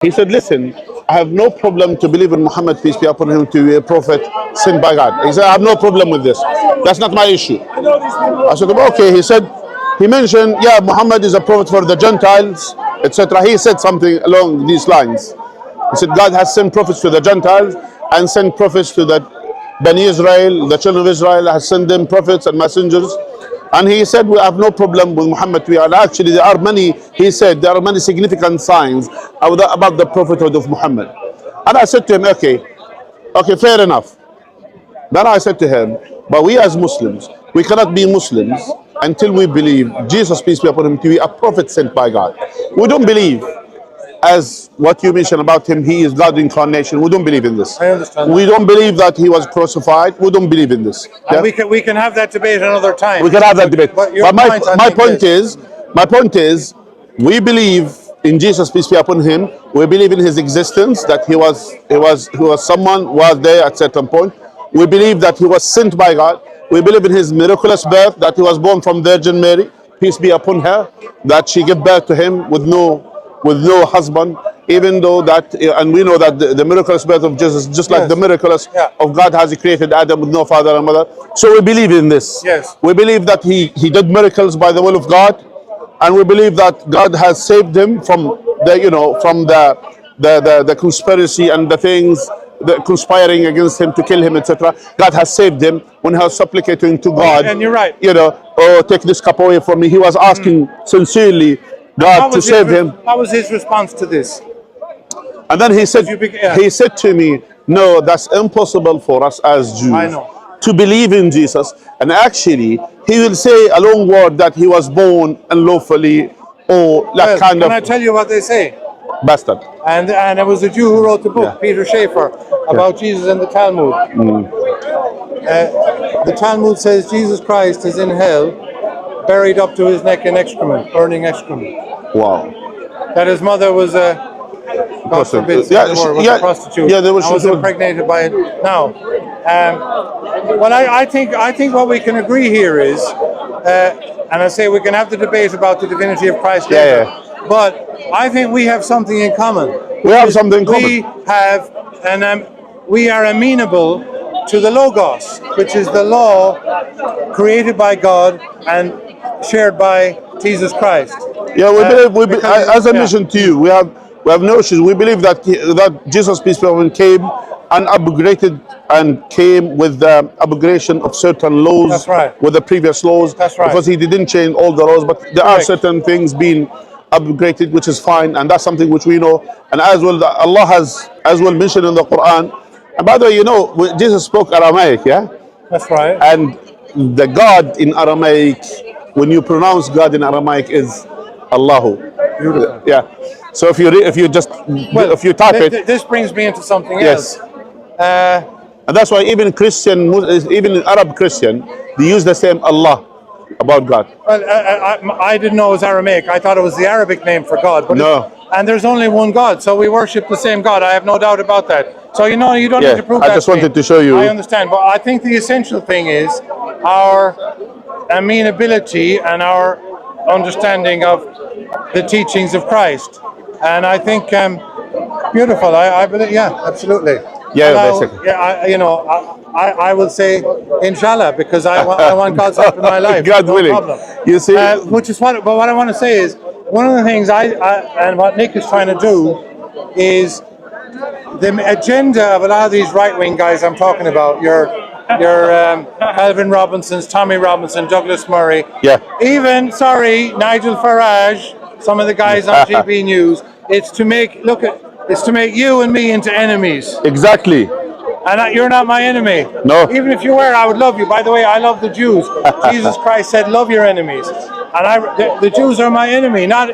He said, listen, I have no problem to believe in Muhammad, peace be upon him, to be a prophet sent by God. He said, I have no problem with this. That's not my issue. I said, okay. He said, he mentioned, yeah, Muhammad is a prophet for the Gentiles, etc. He said something along these lines. He said, God has sent prophets to the Gentiles and sent prophets to the Bani Israel, the children of Israel, has sent them prophets and messengers. And he said, we have no problem with Muhammad. Actually, there are many, he said, there are many significant signs about the prophethood of Muhammad. And I said to him, okay, fair enough. Then I said to him, but we as Muslims, we cannot be Muslims until we believe Jesus, peace be upon him, to be a prophet sent by God. We don't believe, as what you mentioned about him, he is God incarnation. We don't believe in this. I understand. We don't believe that he was crucified. We don't believe in this. Yeah? We can have that debate another time. We can have that debate. But my point is, we believe in Jesus, peace be upon him. We believe in his existence, that he was someone was there at certain point. We believe that he was sent by God. We believe in his miraculous birth, that he was born from Virgin Mary, peace be upon her, that she gave birth to him with no husband, even though that, and we know that the miraculous birth of Jesus, just like the miraculous of God has created Adam with no father and mother. So we believe in this. Yes. We believe that he did miracles by the will of God, and we believe that God has saved him from the conspiracy and the things conspiring against him to kill him, etc. God has saved him when he was supplicating to God. And you're right. Oh, take this cup away from me. He was asking sincerely God to save him. How was his response to this? And then he said to me, no, that's impossible for us as Jews to believe in Jesus. And actually, he will say a long word that he was born unlawfully, or Can I tell you what they say? Bastard. And it was a Jew who wrote the book, Peter Schaeffer, about Jesus and the Talmud. The Talmud says Jesus Christ is in hell, buried up to his neck in excrement, burning excrement. Wow. That his mother was a prostitute. Was impregnated by it. Now, well, I think what we can agree here is, and I say we can have the debate about the divinity of Christ later, but I think we have something in common. We have something in common. We have, and we are amenable to the Logos, which is the law created by God and shared by Jesus Christ. Yeah, we believe, as I mentioned to you, we have no issues. We believe that Jesus, peace be upon him, came and upgraded and came with the abrogation of certain laws. That's right. With the previous laws. That's right. Because he didn't change all the laws, but there are certain things being upgraded, which is fine, and that's something which we know. And as well, Allah has as well mentioned in the Quran. And by the way, Jesus spoke Aramaic, yeah? That's right. And the God in Aramaic, when you pronounce God in Aramaic, is Allahu. Beautiful. Yeah. So if you type it, this brings me into something else. And that's why even in Arab Christian, they use the same Allah about God. Well, I didn't know it was Aramaic. I thought it was the Arabic name for God. But no. And there's only one God, so we worship the same God. I have no doubt about that. So you don't need to prove that. I just wanted to show you. I understand, but I think the essential thing is our amenability and our understanding of the teachings of Christ. And I think beautiful. I believe, absolutely. Yeah, basically. I will say Inshallah, because I want God's help in my life. God willing. Problem. You see, but what I want to say is, one of the things and what Nick is trying to do is the agenda of a lot of these right-wing guys I'm talking about. Your Calvin Robinsons, Tommy Robinson, Douglas Murray. Yeah. Even Nigel Farage, some of the guys on GB News. It's to make you and me into enemies. Exactly. And you're not my enemy. No. Even if you were, I would love you. By the way, I love the Jews. Jesus Christ said, love your enemies. And the Jews are my enemy, not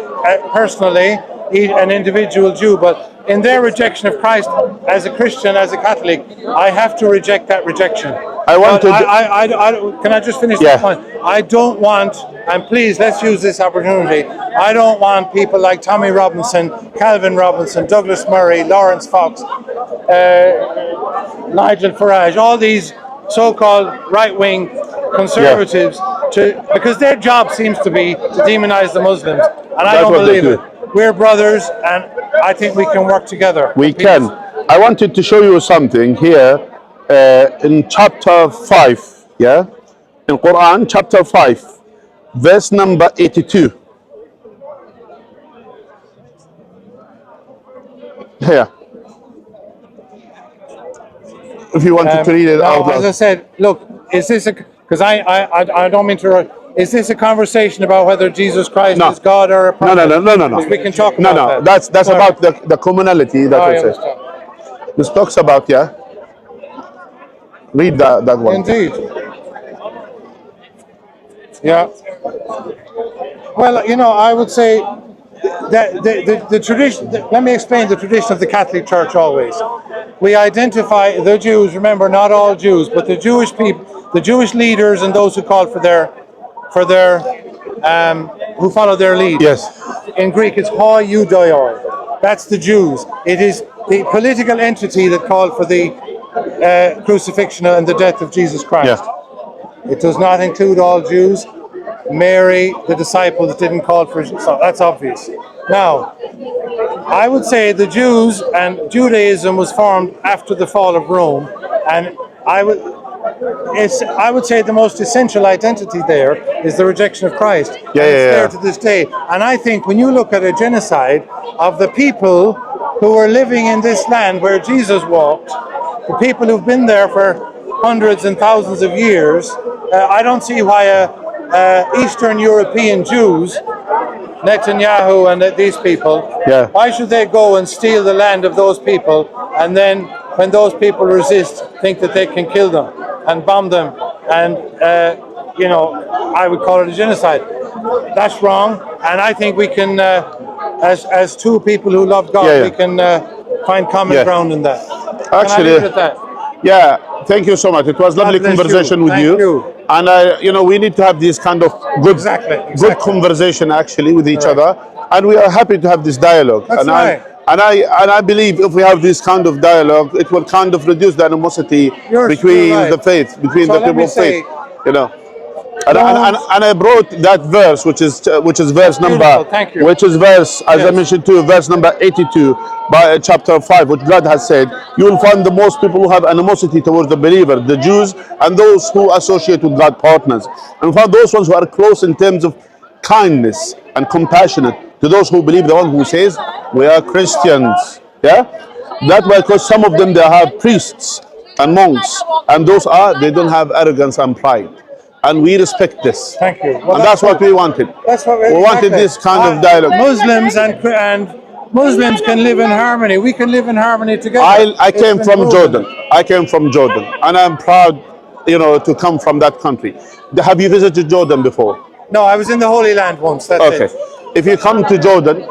personally, an individual Jew, but in their rejection of Christ as a Christian, as a Catholic, I have to reject that rejection. Can I just finish this point? I don't want, and please, let's use this opportunity, I don't want people like Tommy Robinson, Calvin Robinson, Douglas Murray, Lawrence Fox, Nigel Farage, all these so-called right-wing conservatives, because their job seems to be to demonize the Muslims, and I don't believe it. we're brothers, and I think we can work together. We can. I wanted to show you something here in chapter 5, yeah? In Quran, chapter 5, verse number 82. Here. If you wanted to read it Now, out loud. as I said, look, is this a, because I don't mean to, is this a conversation about whether Jesus Christ No. is God or a No, prophet? no. Because we can talk No, about no. that. That's about the commonality that I it says. understand. This talks about, yeah? Read that one. Indeed. Yeah. Well, you know, I would say that the tradition, let me explain the tradition of the Catholic Church always. We identify the Jews, remember, not all Jews, but the Jewish people, the Jewish leaders and those who call for their, who follow their lead. Yes. In Greek, it's hoi Judaoi. That's the Jews. It is the political entity that called for the crucifixion and the death of Jesus Christ. Yeah. It does not include all Jews. Mary, the disciples, didn't call for, so that's obvious. Now, I would say the Jews and Judaism was formed after the fall of Rome, and I would say the most essential identity there is the rejection of Christ. Yeah, and it's there to this day. And I think when you look at a genocide of the people who were living in this land where Jesus walked, the people who've been there for hundreds and thousands of years, I don't see why Eastern European Jews, Netanyahu and these people, why should they go and steal the land of those people, and then when those people resist, think that they can kill them and bomb them, and you know, I would call it a genocide. That's wrong, and I think we can, as two people who love God, we can find common ground in that. Actually, yeah, thank you so much. It was lovely conversation with you. And you know, we need to have this kind of good, good conversation actually with each other, and we are happy to have this dialogue. That's right. And I believe if we have this kind of dialogue, it will kind of reduce the animosity between the faith, between the people of faith. You know. And I brought that verse, which is verse number, which is verse, as I mentioned too, verse number 82 by chapter 5, which God has said, you will find the most people who have animosity towards the believer, the Jews, and those who associate with God partners, and find those ones who are close in terms of kindness and compassionate to those who believe, the one who says, we are Christians. Yeah, that's why, because some of them they have priests and monks, and those they don't have arrogance and pride. And we respect this. Thank you. Well, and that's what we wanted. That's what we wanted this kind of dialogue. Muslims and Muslims can live in harmony. We can live in harmony together. I came from Jordan. I came from Jordan, and I'm proud, you know, to come from that country. Have you visited Jordan before? No, I was in the Holy Land once. That's okay. If you come to Jordan,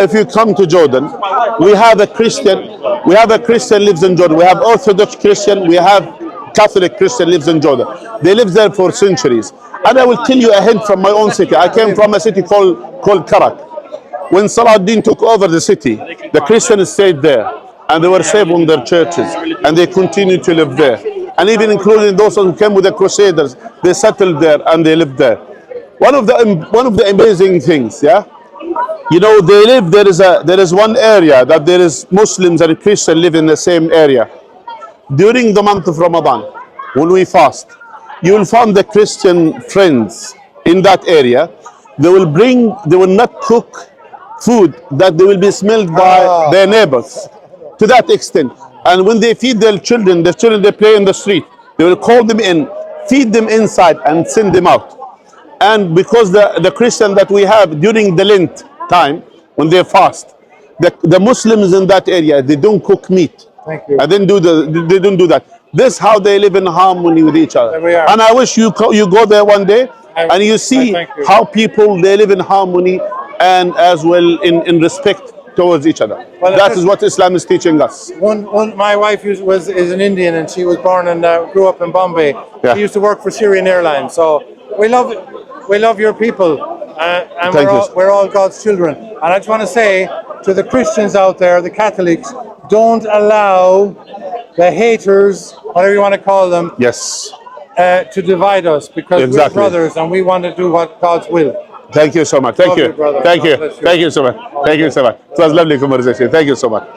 if you come to Jordan, we have a Christian. We have a Christian lives in Jordan. We have Orthodox Christian. We have Catholic Christian lives in Jordan. They live there for centuries. And I will tell you a hint from my own city. I came from a city called Karak. When Saladin took over the city, the Christians stayed there, and they were saved on their churches, and they continued to live there. And even including those who came with the Crusaders, they settled there and they lived there. One of the amazing things, you know, they live. There is one area that there is Muslims and Christians live in the same area. During the month of Ramadan, when we fast, you will find the Christian friends in that area. They will not cook food that they will be smelled by their neighbors to that extent. And when they feed their children they play in the street. They will call them in, feed them inside, and send them out. And because the Christian that we have during the Lent time, when they fast, the Muslims in that area, they don't cook meat. And then they don't do that. This is how they live in harmony with each other. And I wish you go there one day and you see how people they live in harmony and as well in respect towards each other. Well, that is what Islam is teaching us. My wife is an Indian, and she was born and grew up in Bombay. She used to work for Syrian Airlines. So we love your people, and we're all God's children. And I just want to say to the Christians out there, the Catholics, don't allow the haters, whatever you want to call them, yes, to divide us, because we're brothers and we want to do what God's will. Thank you so much. Thank Love you. you, brother. Thank God you. bless you. Thank you so much. Thank you so much. It was a lovely conversation. Thank you so much.